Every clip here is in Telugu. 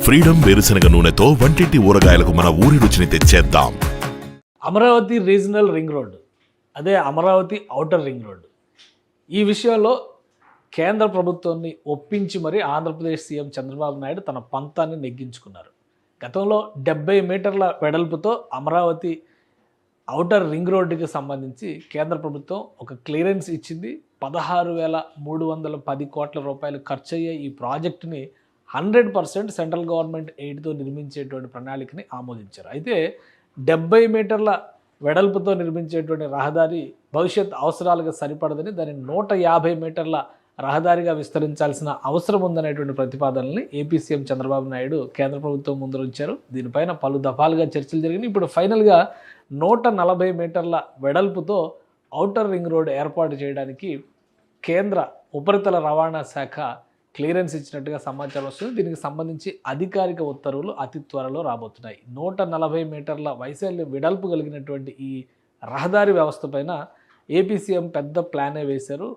ఫ్రీడమ్ వేరుశనగ నూనెతో వంటింటి ఊరగాయలకు మన ఊరి రుచిని తెచ్చేద్దాం. అమరావతి రీజనల్ రింగ్ రోడ్, అదే అమరావతి ఔటర్ రింగ్ రోడ్. ఈ విషయంలో కేంద్ర ప్రభుత్వాన్ని ఒప్పించి మరి ఆంధ్రప్రదేశ్ సీఎం చంద్రబాబు నాయుడు తన పంతాన్ని నెగ్గించుకున్నారు. గతంలో 70 మీటర్ల వెడల్పుతో అమరావతి ఔటర్ రింగ్ రోడ్డుకి సంబంధించి కేంద్ర ప్రభుత్వం ఒక క్లియరెన్స్ ఇచ్చింది. 16,310 కోట్ల రూపాయలు ఖర్చు అయ్యే ఈ ప్రాజెక్టుని 100% సెంట్రల్ గవర్నమెంట్ ఎయిడ్తో నిర్మించేటువంటి ప్రణాళికని ఆమోదించారు. అయితే 70 మీటర్ల వెడల్పుతో నిర్మించేటువంటి రహదారి భవిష్యత్ అవసరాలకు సరిపడదని, దాన్ని 150 మీటర్ల రహదారిగా విస్తరించాల్సిన అవసరం ఉందనేటువంటి ప్రతిపాదనల్ని ఏపీ సీఎం చంద్రబాబు నాయుడు కేంద్ర ప్రభుత్వం ముందు ఉంచారు. దీనిపైన పలు దఫాలుగా చర్చలు జరిగినాయి. ఇప్పుడు ఫైనల్గా 140 మీటర్ల వెడల్పుతో ఔటర్ రింగ్ రోడ్ ఏర్పాటు చేయడానికి కేంద్ర ఉపరితల రవాణా శాఖ క్లియరెన్స్ ఇచ్చినట్టుగా సమాచారం వస్తుంది. దీనికి సంబంధించి అధికారిక ఉత్తర్వులు అతి త్వరలో రాబోతున్నాయి. 140 మీటర్ల వైశాల్యం వెడల్పు కలిగినటువంటి ఈ రహదారి వ్యవస్థ పైన ఏపీ సీఎం పెద్ద ప్లానే వేశారు.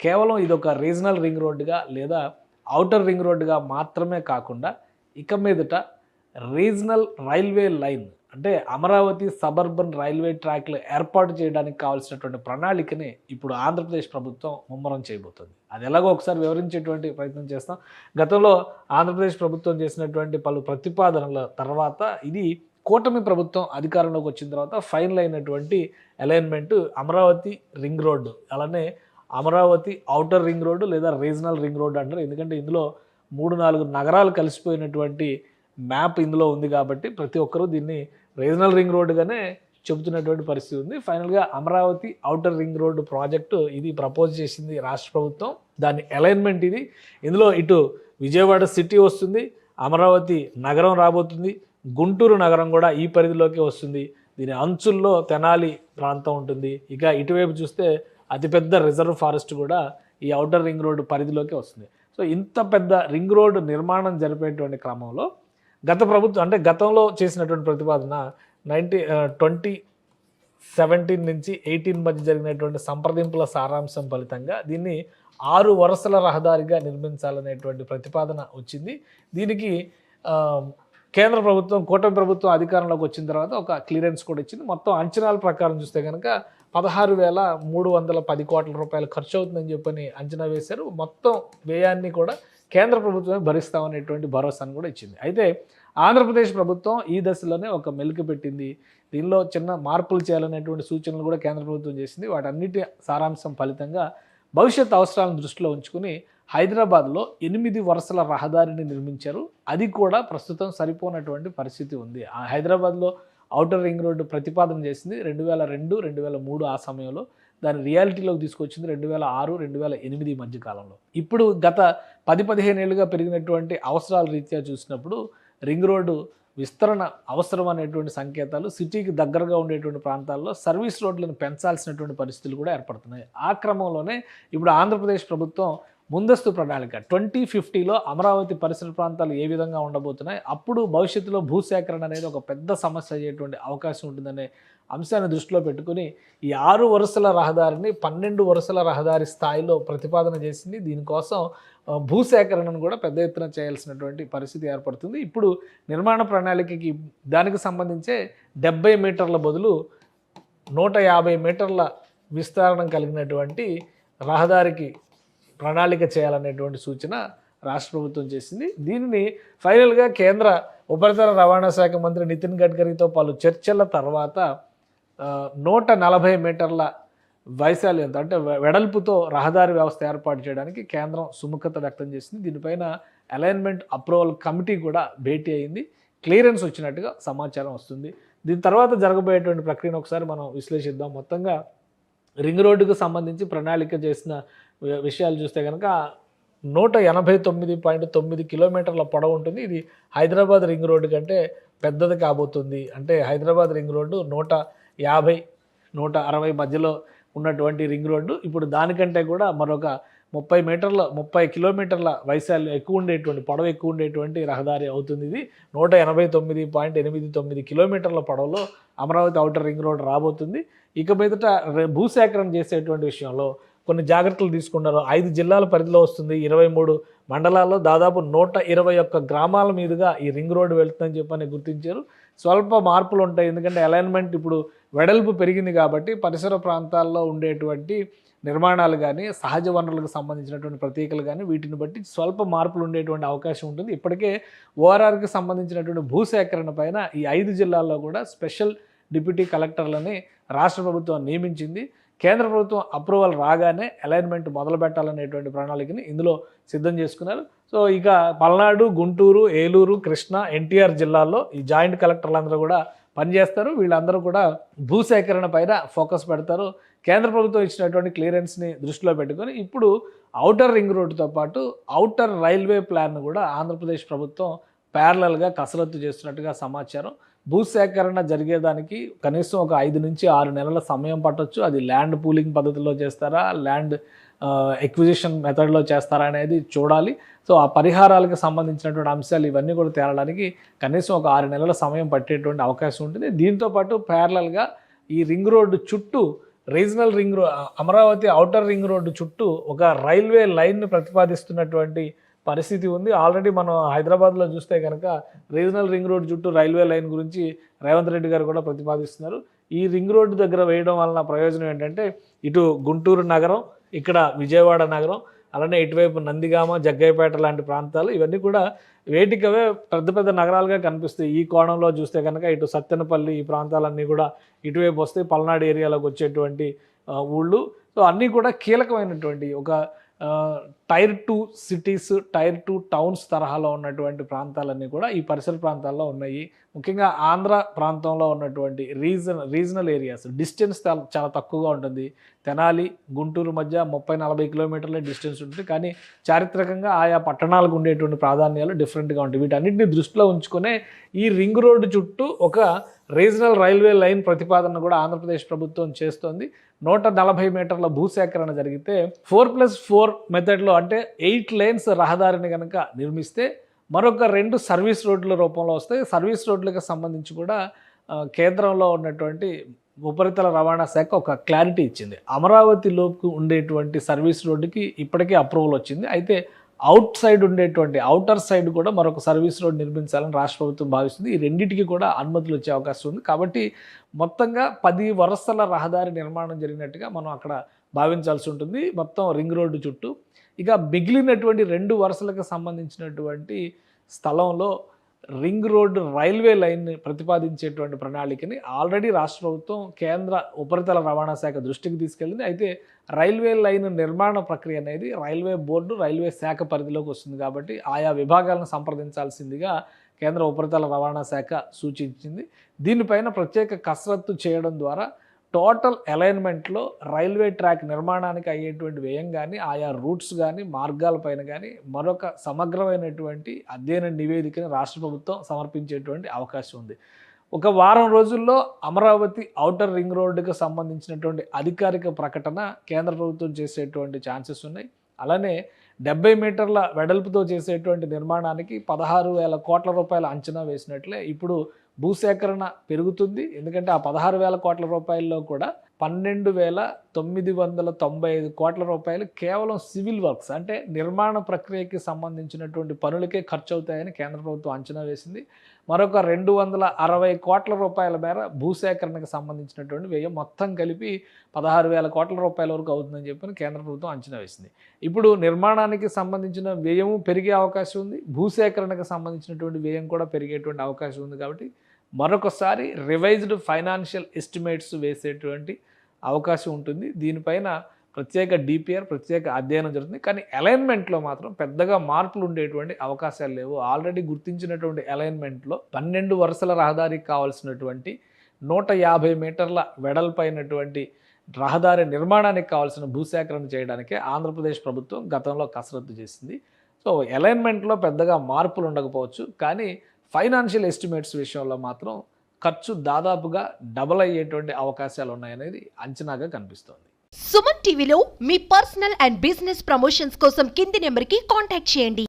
కేవలం ఇదొక రీజనల్ రింగ్ రోడ్డుగా లేదా ఔటర్ రింగ్ రోడ్డుగా మాత్రమే కాకుండా ఇక మీదట రీజనల్ రైల్వే లైన్ అంటే అమరావతి సబర్బన్ రైల్వే ట్రాక్లు ఏర్పాటు చేయడానికి కావాల్సినటువంటి ప్రణాళికని ఇప్పుడు ఆంధ్రప్రదేశ్ ప్రభుత్వం ముమ్మరం చేయబోతుంది. అది ఎలాగో ఒకసారి వివరించేటువంటి ప్రయత్నం చేస్తాం. గతంలో ఆంధ్రప్రదేశ్ ప్రభుత్వం చేసినటువంటి పలు ప్రతిపాదనల తర్వాత ఇది కూటమి ప్రభుత్వం అధికారంలోకి వచ్చిన తర్వాత ఫైనల్ అయినటువంటి అలైన్మెంట్ అమరావతి రింగ్ రోడ్డు, అలానే అమరావతి ఔటర్ రింగ్ రోడ్డు లేదా రీజనల్ రింగ్ రోడ్డు అంటారు. ఎందుకంటే ఇందులో 3-4 నగరాలు కలిసిపోయినటువంటి మ్యాప్ ఇందులో ఉంది కాబట్టి ప్రతి ఒక్కరూ దీన్ని రీజనల్ రింగ్ రోడ్డుగానే చెబుతున్నటువంటి పరిస్థితి ఉంది. ఫైనల్గా Amaravati outer ring road project ఇది ప్రపోజ్ చేసింది రాష్ట్ర ప్రభుత్వం. దాని అలైన్మెంట్ ఇది. ఇందులో ఇటు విజయవాడ సిటీ వస్తుంది, అమరావతి నగరం రాబోతుంది, గుంటూరు నగరం కూడా ఈ పరిధిలోకి వస్తుంది. దీని అంచుల్లో తెనాలి ప్రాంతం ఉంటుంది. ఇక ఇటువైపు చూస్తే అతిపెద్ద రిజర్వ్ ఫారెస్ట్ కూడా ఈ ఔటర్ రింగ్ రోడ్డు పరిధిలోకి వస్తుంది. సో ఇంత పెద్ద రింగ్ రోడ్డు నిర్మాణం జరిపేటువంటి క్రమంలో గత ప్రభుత్వం అంటే గతంలో చేసినటువంటి ప్రతిపాదన 2017 నుంచి 18 మధ్య జరిగినటువంటి సంప్రదింపుల సారాంశం ఫలితంగా దీన్ని 6 వరుసల రహదారిగా నిర్మించాలనేటువంటి ప్రతిపాదన వచ్చింది. దీనికి కేంద్ర ప్రభుత్వం కూటమి ప్రభుత్వం అధికారంలోకి వచ్చిన తర్వాత ఒక క్లియరెన్స్ కూడా ఇచ్చింది. మొత్తం అంచనాల ప్రకారం చూస్తే కనుక 16,310 కోట్ల రూపాయలు ఖర్చు అవుతుందని చెప్పని అంచనా వేశారు. మొత్తం వ్యయాన్ని కూడా కేంద్ర ప్రభుత్వమే భరిస్తామనేటువంటి భరోసాను కూడా ఇచ్చింది. అయితే ఆంధ్రప్రదేశ్ ప్రభుత్వం ఈ దశలోనే ఒక మెలిక పెట్టింది. దీనిలో చిన్న మార్పులు చేయాలనేటువంటి సూచనలు కూడా కేంద్ర ప్రభుత్వం చేసింది. వాటన్నిటి సారాంశం ఫలితంగా భవిష్యత్ అవసరాలను దృష్టిలో ఉంచుకుని హైదరాబాద్లో 8 వరుసల రహదారిని నిర్మించారు. అది కూడా ప్రస్తుతం సరిపోనటువంటి పరిస్థితి ఉంది. ఆ హైదరాబాద్లో ఔటర్ రింగ్ రోడ్డు ప్రతిపాదన చేసింది 2002, 2003 ఆ సమయంలో. దాని రియాలిటీలోకి తీసుకొచ్చింది 2006, 2008 మధ్య కాలంలో. ఇప్పుడు గత 10-15 ఏళ్ళుగా పెరిగినటువంటి అవసరాల రీత్యా చూసినప్పుడు రింగ్ రోడ్డు విస్తరణ అవసరం అనేటువంటి సంకేతాలు సిటీకి దగ్గరగా ఉండేటువంటి ప్రాంతాల్లో సర్వీస్ రోడ్లను పెంచాల్సినటువంటి పరిస్థితులు కూడా ఏర్పడుతున్నాయి. ఆ క్రమంలోనే ఇప్పుడు ఆంధ్రప్రదేశ్ ప్రభుత్వం ముందస్తు ప్రణాళిక 2050లో అమరావతి పరిసర ప్రాంతాలు ఏ విధంగా ఉండబోతున్నాయి, అప్పుడు భవిష్యత్తులో భూసేకరణ అనేది ఒక పెద్ద సమస్య అయ్యేటువంటి అవకాశం ఉంటుందనే అంశాన్ని దృష్టిలో పెట్టుకుని ఈ 6 వరుసల రహదారిని 12 వరుసల రహదారి స్థాయిలో ప్రతిపాదన చేసింది. దీనికోసం భూసేకరణను కూడా పెద్ద ఎత్తున చేయాల్సినటువంటి పరిస్థితి ఏర్పడుతుంది. ఇప్పుడు నిర్మాణ ప్రణాళికకి దానికి సంబంధించే 70 మీటర్ల బదులు 150 మీటర్ల విస్తరణ కలిగినటువంటి రహదారికి ప్రణాళిక చేయాలనేటువంటి సూచన రాష్ట్ర ప్రభుత్వం చేసింది. దీనిని ఫైనల్గా కేంద్ర ఉపరితల రవాణా శాఖ మంత్రి నితిన్ గడ్కరీతో పలు చర్చల తర్వాత 140 మీటర్ల వైశాల్యంతో అంటే వెడల్పుతో రహదారి వ్యవస్థ ఏర్పాటు చేయడానికి కేంద్రం సుముఖత వ్యక్తం చేసింది. దీనిపైన అలైన్మెంట్ అప్రూవల్ కమిటీ కూడా భేటీ అయింది. క్లియరెన్స్ వచ్చినట్టుగా సమాచారం వస్తుంది. దీని తర్వాత జరగబోయేటువంటి ప్రక్రియను ఒకసారి మనం విశ్లేషిద్దాం. మొత్తంగా రింగ్ రోడ్డుకు సంబంధించి ప్రణాళిక చేసిన విషయాలు చూస్తే కనుక 189.9 కిలోమీటర్ల పొడవు ఉంటుంది. ఇది హైదరాబాద్ రింగ్ రోడ్డు కంటే పెద్దది కాబోతుంది. అంటే హైదరాబాద్ రింగ్ రోడ్డు 150-160 మధ్యలో ఉన్నటువంటి రింగ్ రోడ్డు ఇప్పుడు దానికంటే కూడా మరొక 30 కిలోమీటర్ల వైశాల్యం ఎక్కువ ఉండేటువంటి పొడవు ఎక్కువ ఉండేటువంటి రహదారి అవుతుంది. ఇది 189.89 కిలోమీటర్ల పొడవులో అమరావతి ఔటర్ రింగ్ రోడ్ రాబోతుంది. ఇక మీదట భూసేకరణ చేసేటువంటి విషయంలో కొన్ని జాగ్రత్తలు తీసుకున్నారు. 5 జిల్లాల పరిధిలో వస్తుంది, 23 మండలాల్లో దాదాపు 121 గ్రామాల మీదుగా ఈ రింగ్ రోడ్డు వెళ్తుందని చెప్పని గుర్తించారు. స్వల్ప మార్పులు ఉంటాయి, ఎందుకంటే అలైన్మెంట్ ఇప్పుడు వెడల్పు పెరిగింది కాబట్టి పరిసర ప్రాంతాల్లో ఉండేటువంటి నిర్మాణాలు కానీ, సహజ వనరులకు సంబంధించినటువంటి ప్రతీకలు కానీ వీటిని బట్టి స్వల్ప మార్పులు ఉండేటువంటి అవకాశం ఉంటుంది. ఇప్పటికే ఓఆర్ఆర్కి సంబంధించినటువంటి భూసేకరణ పైన ఈ 5 జిల్లాల్లో కూడా స్పెషల్ డిప్యూటీ కలెక్టర్లని రాష్ట్ర ప్రభుత్వం నియమించింది. కేంద్ర ప్రభుత్వం అప్రూవల్ రాగానే అలైన్మెంట్ మొదలు పెట్టాలనేటువంటి ప్రణాళికని ఇందులో సిద్ధం చేసుకున్నారు. సో ఇక పల్నాడు, గుంటూరు, ఏలూరు, కృష్ణా, ఎన్టీఆర్ జిల్లాల్లో ఈ జాయింట్ కలెక్టర్లందరూ కూడా పనిచేస్తారు. వీళ్ళందరూ కూడా భూసేకరణ పైన ఫోకస్ పెడతారు. కేంద్ర ప్రభుత్వం ఇచ్చినటువంటి క్లియరెన్స్ని దృష్టిలో పెట్టుకొని ఇప్పుడు ఔటర్ రింగ్ రోడ్డుతో పాటు ఔటర్ రైల్వే ప్లాన్ కూడా ఆంధ్రప్రదేశ్ ప్రభుత్వం ప్యారలల్గా కసరత్తు చేస్తున్నట్టుగా సమాచారం. భూసేకరణ జరిగేదానికి కనీసం ఒక 5 నుంచి 6 నెలల సమయం పట్టొచ్చు. అది ల్యాండ్ పూలింగ్ పద్ధతిలో చేస్తారా, ల్యాండ్ ఎక్విజిషన్ మెథడ్లో చేస్తారా అనేది చూడాలి. సో ఆ పరిహారాలకు సంబంధించినటువంటి అంశాలు ఇవన్నీ కూడా తేలడానికి కనీసం ఒక 6 నెలల సమయం పట్టేటువంటి అవకాశం ఉంటుంది. దీంతోపాటు ప్యారలల్గా ఈ రింగ్ రోడ్డు చుట్టూ regional ring Amaravati outer ring road చుట్టూ ఒక రైల్వే లైన్ను ప్రతిపాదిస్తున్నటువంటి పరిస్థితి ఉంది. ఆల్రెడీ మనం హైదరాబాద్లో చూస్తే కనుక రీజనల్ రింగ్ రోడ్ చుట్టూ రైల్వే లైన్ గురించి రేవంత్ రెడ్డి గారు కూడా ప్రతిపాదిస్తున్నారు. ఈ రింగ్ రోడ్డు దగ్గర వేయడం వలన ప్రయోజనం ఏంటంటే ఇటు గుంటూరు నగరం, ఇక్కడ విజయవాడ నగరం, అలానే ఇటువైపు నందిగామ, జగ్గయ్యపేట లాంటి ప్రాంతాలు ఇవన్నీ కూడా వేటికవే పెద్ద పెద్ద నగరాలుగా కనిపిస్తాయి. ఈ కోణంలో చూస్తే కనుక ఇటు సత్తెనపల్లి ఈ ప్రాంతాలన్నీ కూడా ఇటువైపు వస్తాయి, పల్నాడు ఏరియాలోకి వచ్చేటువంటి ఊళ్ళు. సో అన్నీ కూడా కీలకమైనటువంటి ఒక టైర్ 2 సిటీస్, టైర్ 2 టౌన్స్ తరహాలో ఉన్నటువంటి ప్రాంతాలన్నీ కూడా ఈ పరిసర ప్రాంతాల్లో ఉన్నాయి. ముఖ్యంగా ఆంధ్ర ప్రాంతంలో ఉన్నటువంటి రీజనల్ ఏరియాస్ డిస్టెన్స్ చాలా తక్కువగా ఉంటుంది. తెనాలి, గుంటూరు మధ్య 30-40 కిలోమీటర్ల డిస్టెన్స్ ఉంటుంది. కానీ చారిత్రకంగా ఆయా పట్టణాలకు ఉండేటువంటి ప్రాధాన్యాలు డిఫరెంట్గా ఉంటాయి. వీటన్నిటిని దృష్టిలో ఉంచుకునే ఈ రింగ్ రోడ్డు చుట్టూ ఒక రీజనల్ రైల్వే లైన్ ప్రతిపాదన కూడా ఆంధ్రప్రదేశ్ ప్రభుత్వం చేస్తోంది. 140 మీటర్ల భూసేకరణ జరిగితే 4+4 మెథడ్లో అంటే 8 లేన్స్ రహదారిని కనుక నిర్మిస్తే మరొక 2 సర్వీస్ రోడ్ల రూపంలో వస్తాయి. సర్వీస్ రోడ్లకు సంబంధించి కూడా కేంద్రంలో ఉన్నటువంటి ఉపరితల రవాణా శాఖ ఒక క్లారిటీ ఇచ్చింది. అమరావతిలోకి ఉండేటువంటి సర్వీస్ రోడ్డుకి ఇప్పటికే అప్రూవల్ వచ్చింది. అయితే ఔటర్ సైడ్ కూడా మరొక సర్వీస్ రోడ్ నిర్మించాలని రాష్ట్ర ప్రభుత్వం భావిస్తుంది. ఈ రెండింటికి కూడా అనుమతులు వచ్చే అవకాశం ఉంది. కాబట్టి మొత్తంగా 10 వరుసల రహదారి నిర్మాణం జరిగినట్టుగా మనం అక్కడ భావించాల్సి ఉంటుంది మొత్తం రింగ్ రోడ్డు చుట్టూ. ఇక మిగిలినటువంటి 2 వరుసలకు సంబంధించినటువంటి స్థలంలో రింగ్ రోడ్డు రైల్వే లైన్ ప్రతిపాదించేటువంటి ప్రణాళికని ఆల్రెడీ రాష్ట్ర ప్రభుత్వం కేంద్ర ఉపరితల రవాణా శాఖ దృష్టికి తీసుకెళ్ళింది. అయితే రైల్వే లైన్ నిర్మాణ ప్రక్రియ అనేది రైల్వే బోర్డు, రైల్వే శాఖ పరిధిలోకి వస్తుంది కాబట్టి ఆయా విభాగాలను సంప్రదించాల్సిందిగా కేంద్ర ఉపరితల రవాణా శాఖ సూచించింది. దీనిపైన ప్రత్యేక కసరత్తు చేయడం ద్వారా టోటల్ అలైన్మెంట్లో రైల్వే ట్రాక్ నిర్మాణానికి అయ్యేటువంటి వ్యయం కానీ, ఆయా రూట్స్ కానీ, మార్గాలపైన కానీ మరొక సమగ్రమైనటువంటి అధ్యయన నివేదికను రాష్ట్ర ప్రభుత్వం సమర్పించేటువంటి అవకాశం ఉంది. ఒక వారం రోజుల్లో అమరావతి ఔటర్ రింగ్ రోడ్డుకు సంబంధించినటువంటి అధికారిక ప్రకటన కేంద్ర ప్రభుత్వం చేసేటువంటి ఛాన్సెస్ ఉన్నాయి. అలానే 70 మీటర్ల వెడల్పుతో చేసేటువంటి నిర్మాణానికి 16,000 కోట్ల రూపాయల అంచనా వేసినట్లే ఇప్పుడు భూసేకరణ పెరుగుతుంది. ఎందుకంటే ఆ 16,000 కోట్ల రూపాయల్లో కూడా 12,995 కోట్ల రూపాయలు కేవలం సివిల్ వర్క్స్ అంటే నిర్మాణ ప్రక్రియకి సంబంధించినటువంటి పనులకే ఖర్చు అవుతాయని కేంద్ర ప్రభుత్వం అంచనా వేసింది. మరొక 260 కోట్ల రూపాయల మేర భూసేకరణకు సంబంధించినటువంటి వ్యయం మొత్తం కలిపి 16,000 కోట్ల రూపాయల వరకు అవుతుందని చెప్పి కేంద్ర ప్రభుత్వం అంచనా వేసింది. ఇప్పుడు నిర్మాణానికి సంబంధించిన వ్యయము పెరిగే అవకాశం ఉంది, భూసేకరణకు సంబంధించినటువంటి వ్యయం కూడా పెరిగేటువంటి అవకాశం ఉంది. కాబట్టి మరొకసారి రివైజ్డ్ ఫైనాన్షియల్ ఎస్టిమేట్స్ వేసేటువంటి అవకాశం ఉంటుంది. దీనిపైన ప్రత్యేక డిపిఆర్, ప్రత్యేక అధ్యయనం జరుగుతుంది. కానీ అలైన్మెంట్లో మాత్రం పెద్దగా మార్పులు ఉండేటువంటి అవకాశాలు లేవు. ఆల్రెడీ గుర్తించినటువంటి అలైన్మెంట్లో 12 వరుసల రహదారికి కావాల్సినటువంటి 150 మీటర్ల వెడల్పైనటువంటి రహదారి నిర్మాణానికి కావాల్సిన భూసేకరణ చేయడానికే ఆంధ్రప్రదేశ్ ప్రభుత్వం గతంలో కసరత్తు చేసింది. సో అలైన్మెంట్లో పెద్దగా మార్పులు ఉండకపోవచ్చు, కానీ ఫైనాన్షియల్ ఎస్టిమేట్స్ విషయంలో మాత్రం ఖర్చు దాదాపుగా డబల్ అయ్యేటువంటి అవకాశాలు ఉన్నాయనేది అంచనాగా కనిపిస్తోంది. సుమన్ టీవీలో మీ పర్సనల్ అండ్ బిజినెస్ ప్రమోషన్స్ కోసం కింది నెంబర్కి కాంటాక్ట్ చేయండి.